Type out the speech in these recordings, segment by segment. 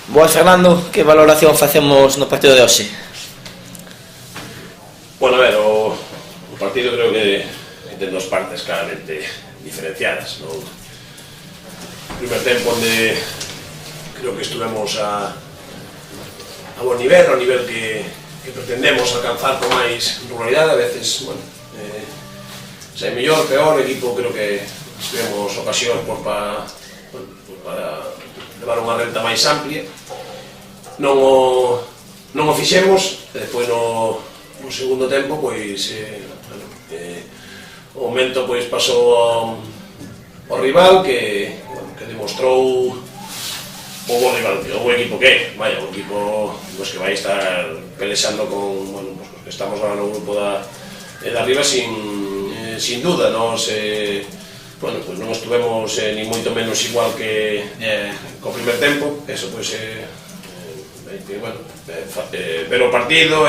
Boas, Fernando, que valoración facemos no partido de hoxe? Bueno, a ver, o partido creo que ten dos partes claramente diferenciadas, no? O primer tempo onde creo que estuvemos a buen nivel, ao nivel que pretendemos alcanzar con máis regularidade. A veces, bueno, sei mellor, peor, o equipo creo que tivemos ocasión para levar unha renta máis amplia. Non o fixemos, e despois no segundo tempo, pois, o momento pois pasou ao rival que demostrou o bo rival, o bo equipo que é, vaya, o equipo que vai estar pelexando con, bueno, que estamos agora no grupo de arriba sin duda. Nos, bueno, pues non estuvemos ni moito menos igual que co primer tempo, eso pois bueno, ver o partido,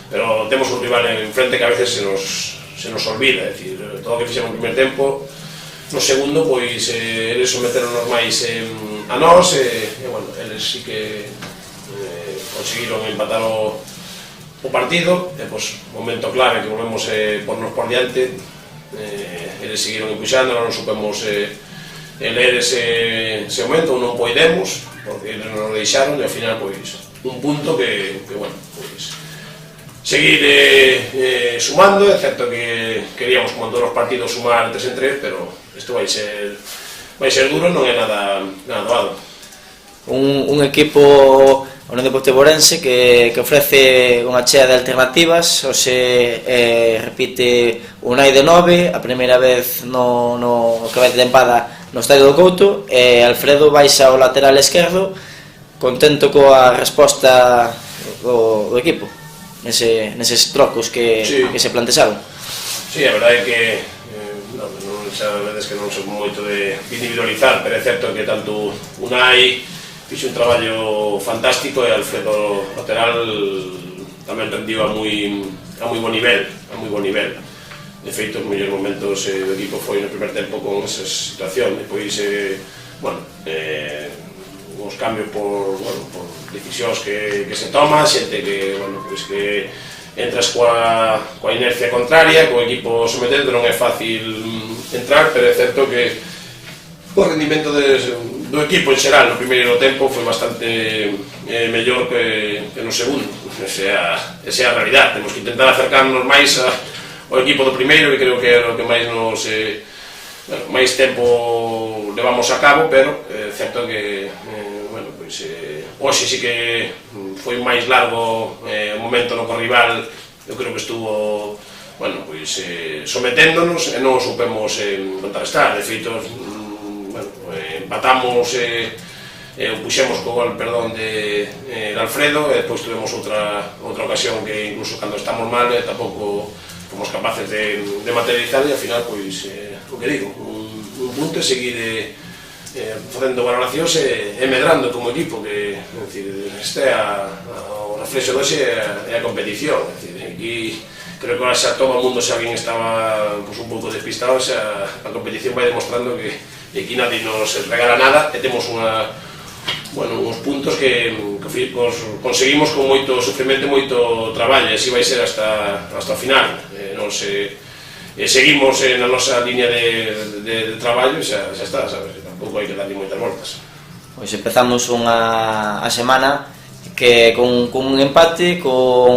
pero temos un rival en frente que a veces se nos olvida, é dicir, todo o que fixemos no primer tempo, no segundo, pois, eles someteronos máis a nós, e, bueno, eles sí que conseguiron empatar o partido, e, pois, momento clave que volvemos pornos por diante, eles seguiron empuxando, non supemos ler ese momento, non poidemos, porque eles nos deixaron, e ao final, pois, un punto que bueno, pois, seguir sumando. É certo que queríamos, como en todos os partidos, sumar 3 en 3, pero isto vai ser duro, non é nada doado. Un equipo, o Unión Deportiva Ourense, que ofrece unha chea de alternativas. Hoxe repite Unai de 9, a primeira vez no que vai de tempada no Estadio do Couto, e Alfredo baixa ao lateral esquerdo, contento coa resposta do equipo neses trocos que se plantexaron. Sí, a verdade é que xa vedes que non son moito de individualizar, pero é certo que tanto Unai fixo un traballo fantástico e Alfredo lateral tamén rendiu a moi bon nivel. De feito, os mellores momentos do equipo foi no primer tempo con esa situación. Depois, bueno, os cambios por decisións que se toma, xente que, bueno, pois que entras coa inercia contraria, co equipo sometendo, non é fácil entrar, pero é certo que o rendimento do equipo en xeral no primeiro tempo foi bastante mellor que no segundo. Esa é a realidade. Temos que intentar acercarnos máis ao equipo do primeiro, que creo que é o que máis máis tempo levamos a cabo, pero é certo que hoxe sí que foi máis largo o momento no rival. Eu creo que estuvo, bueno, pois someténdonos e non supemos contrarrestar. De feito, empatamos e puxemos co gol, perdón, de Alfredo, e depois tuvemos outra ocasión que incluso cando estamos mal tampouco fomos capaces de materializar, e ao final, pois, o que digo, un punto é seguir facendo valoracións e medrando como equipo, que, é dicir, este é o reflexo doxe é a competición. É dicir, aquí creo que ahora xa todo o mundo, se alguén estaba un pouco despistado, a competición vai demostrando que aquí nadie nos regala nada, e temos uns puntos que conseguimos con moito sufrimento e moito traballo, e así vai ser hasta o final. Seguimos na nosa línea de traballo e xa está, sabes? Tampouco hai que darlle moitas voltas. Pois empezamos a semana que con un empate, con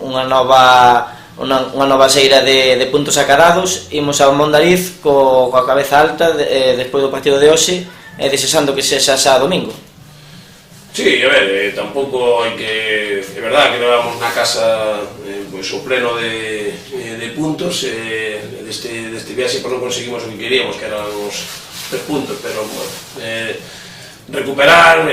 unha nova xeira de puntos acadados. Imos ao Mondariz coa cabeza alta despois do partido de hoxe, e desexando que sexa xa domingo. Sí, a ver, tampouco hai que... É verdad que levamos na casa o pleno de puntos, deste viaxe non conseguimos o que queríamos, que eran os 3 puntos, pero recuperar,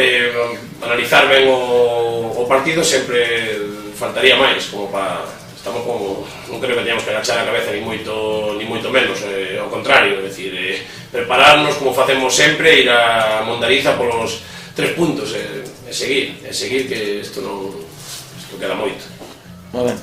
analizar ben o partido, sempre faltaría máis, como para... Estamos como... Non creo que teníamos que agachar a cabeza ni moito menos, ao contrario, é dicir, prepararnos como facemos sempre, ir a Mondariza polos 3 puntos, e seguir, que isto queda moito. Moi ben.